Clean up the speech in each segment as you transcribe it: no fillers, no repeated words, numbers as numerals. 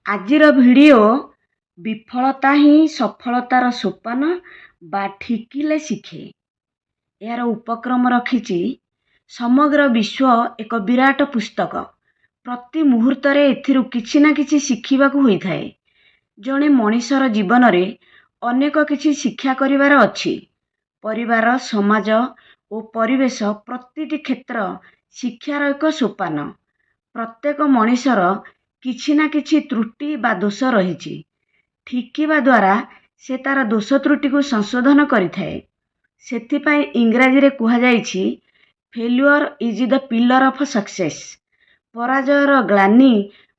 ଆଜିର ଭିଡ଼ିଓ ବିଫଳତା ହିଁ ସଫଳତାର ସୋପାନ ବା ଠିକିଲେ ଶିଖେ। ଏହାର ଉପକ୍ରମ ରଖିଛି ସମଗ୍ର ବିଶ୍ୱ ଏକ ବିରାଟ ପୁସ୍ତକ। ପ୍ରତି ମୁହୂର୍ତ୍ତରେ ଏଥିରୁ କିଛି ନା କିଛି ଶିଖିବାକୁ ହୋଇଥାଏ। ଜଣେ ମଣିଷର ଜୀବନରେ ଅନେକ କିଛି ଶିକ୍ଷା କରିବାର ଅଛି। ପରିବାର, ସମାଜ ଓ ପରିବେଶ ପ୍ରତିଟି କ୍ଷେତ୍ର ଶିକ୍ଷାର ଏକ ସୋପାନ। ପ୍ରତ୍ୟେକ ମଣିଷର କିଛି ନା କିଛି ତ୍ରୁଟି ବା ଦୋଷ ରହିଛି। ଠିକିବା ଦ୍ୱାରା ସେ ତାର ଦୋଷ ତ୍ରୁଟିକୁ ସଂଶୋଧନ କରିଥାଏ। ସେଥିପାଇଁ ଇଂରାଜୀରେ କୁହାଯାଇଛି failure is the pillar of success. ପରାଜୟର ଗ୍ଲାନି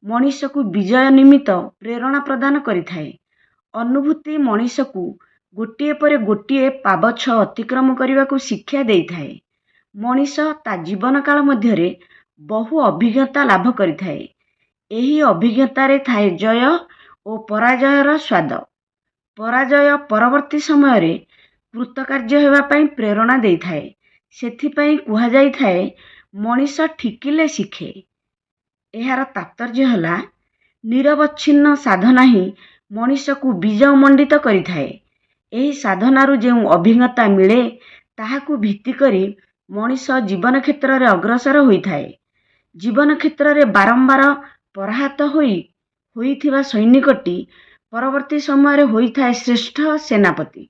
ମଣିଷକୁ ବିଜୟ ନିମିତ୍ତ ପ୍ରେରଣା ପ୍ରଦାନ କରିଥାଏ। ଅନୁଭୂତି ମଣିଷକୁ ଗୋଟିଏ ପରେ ଗୋଟିଏ ପାବଛ ଅତିକ୍ରମ କରିବାକୁ ଶିକ୍ଷା ଦେଇଥାଏ। ମଣିଷ ତା ଜୀବନକାଳ ମଧ୍ୟରେ ବହୁ ଅଭିଜ୍ଞତା ଲାଭ କରିଥାଏ। ଏହି ଅଭିଜ୍ଞତାରେ ଥାଏ ଜୟ ଓ ପରାଜୟର ସ୍ୱାଦ। ପରାଜୟ ପରବର୍ତ୍ତୀ ସମୟରେ କୃତକାର୍ଯ୍ୟ ହେବା ପାଇଁ ପ୍ରେରଣା ଦେଇଥାଏ। ସେଥିପାଇଁ କୁହାଯାଇଥାଏ ମଣିଷ ଠିକିଲେ ଶିଖେ। ଏହାର ତାତ୍ପର୍ଯ୍ୟ ହେଲା ନିରବଚ୍ଛିନ୍ନ ସାଧନା ହିଁ ମଣିଷକୁ ବିଜୟମଣ୍ଡିତ କରିଥାଏ। ଏହି ସାଧନାରୁ ଯେଉଁ ଅଭିଜ୍ଞତା ମିଳେ ତାହାକୁ ଭିତ୍ତି କରି ମଣିଷ ଜୀବନ କ୍ଷେତ୍ରରେ ଅଗ୍ରସର ହୋଇଥାଏ। ଜୀବନ କ୍ଷେତ୍ରରେ ବାରମ୍ବାର ପରାହତ ହୋଇଥିବା ସୈନିକଟି ପରବର୍ତ୍ତୀ ସମୟରେ ହୋଇଥାଏ ଶ୍ରେଷ୍ଠ ସେନାପତି।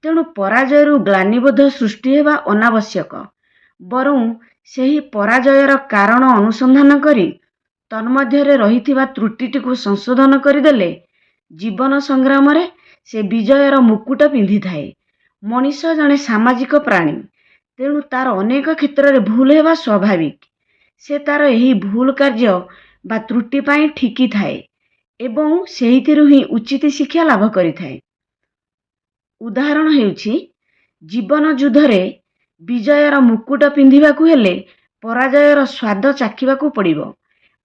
ତେଣୁ ପରାଜୟରୁ ଗ୍ଲାନିବୋଧ ସୃଷ୍ଟି ହେବା ଅନାବଶ୍ୟକ। ବରଂ ସେହି ପରାଜୟର କାରଣ ଅନୁସନ୍ଧାନ କରି ତନ୍ମଧ୍ୟରେ ରହିଥିବା ତ୍ରୁଟିଟିକୁ ସଂଶୋଧନ କରିଦେଲେ ଜୀବନ ସଂଗ୍ରାମରେ ସେ ବିଜୟର ମୁକୁଟ ପିନ୍ଧିଥାଏ। ମଣିଷ ଜଣେ ସାମାଜିକ ପ୍ରାଣୀ। ତେଣୁ ତାର ଅନେକ କ୍ଷେତ୍ରରେ ଭୁଲ ହେବା ସ୍ୱାଭାବିକ। ସେ ତାର ଏହି ଭୁଲ କାର୍ଯ୍ୟ ବା ତ୍ରୁଟି ପାଇଁ ଠିକିଥାଏ ଏବଂ ସେହିଥିରୁ ହିଁ ଉଚିତ ଶିକ୍ଷା ଲାଭ କରିଥାଏ। ଉଦାହରଣ ହେଉଛି ଜୀବନ ଯୁଦ୍ଧରେ ବିଜୟର ମୁକୁଟ ପିନ୍ଧିବାକୁ ହେଲେ ପରାଜୟର ସ୍ୱାଦ ଚାଖିବାକୁ ପଡ଼ିବ।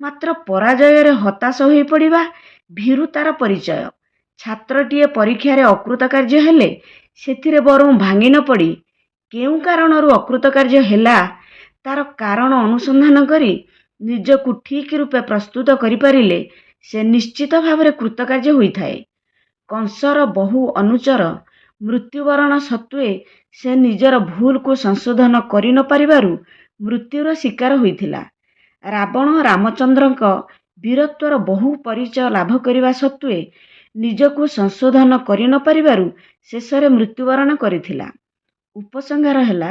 ମାତ୍ର ପରାଜୟରେ ହତାଶ ହୋଇପଡ଼ିବା ଭୀରୁତାର ପରିଚୟ। ଛାତ୍ରଟିଏ ପରୀକ୍ଷାରେ ଅକୃତକାର୍ଯ୍ୟ ହେଲେ ସେଥିରେ ବରଂ ଭାଙ୍ଗି ନ ପଡ଼ି କେଉଁ କାରଣରୁ ଅକୃତକାର୍ଯ୍ୟ ହେଲା ତାର କାରଣ ଅନୁସନ୍ଧାନ କରି ନିଜକୁ ଠିକ୍ ରୂପେ ପ୍ରସ୍ତୁତ କରିପାରିଲେ ସେ ନିଶ୍ଚିତ ଭାବରେ କୃତକାର୍ଯ୍ୟ ହୋଇଥାଏ। କଂସର ବହୁ ଅନୁଚର ମୃତ୍ୟୁବରଣ ସତ୍ତ୍ୱେ ସେ ନିଜର ଭୁଲକୁ ସଂଶୋଧନ କରି ନ ପାରିବାରୁ ମୃତ୍ୟୁର ଶିକାର ହୋଇଥିଲା। ରାବଣ ରାମଚନ୍ଦ୍ରଙ୍କ ବୀରତ୍ୱର ବହୁ ପରିଚୟ ଲାଭ କରିବା ସତ୍ତ୍ୱେ ନିଜକୁ ସଂଶୋଧନ କରି ନ ପାରିବାରୁ ଶେଷରେ ମୃତ୍ୟୁବରଣ କରିଥିଲା। ଉପସଂହାର ହେଲା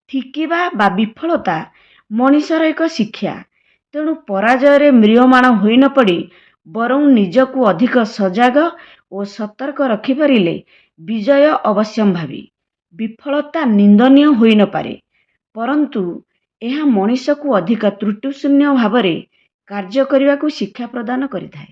ଠିକିବା ବା ବିଫଳତା ମଣିଷର ଏକ ଶିକ୍ଷା। ତେଣୁ ପରାଜୟରେ ମ୍ରିୟମାଣ ହୋଇ ନ ପଡ଼ି ବରଂ ନିଜକୁ ଅଧିକ ସଜାଗ ଓ ସତର୍କ ରଖିପାରିଲେ ବିଜୟ ଅବଶ୍ୟମ୍ଭାବୀ। ବିଫଳତା ନିନ୍ଦନୀୟ ହୋଇ ନ ପାରେ, ପରନ୍ତୁ ଏହା ମଣିଷକୁ ଅଧିକ ତ୍ରୁଟିଶୂନ୍ୟ ଭାବରେ କାର୍ଯ୍ୟ କରିବାକୁ ଶିକ୍ଷା ପ୍ରଦାନ କରିଥାଏ।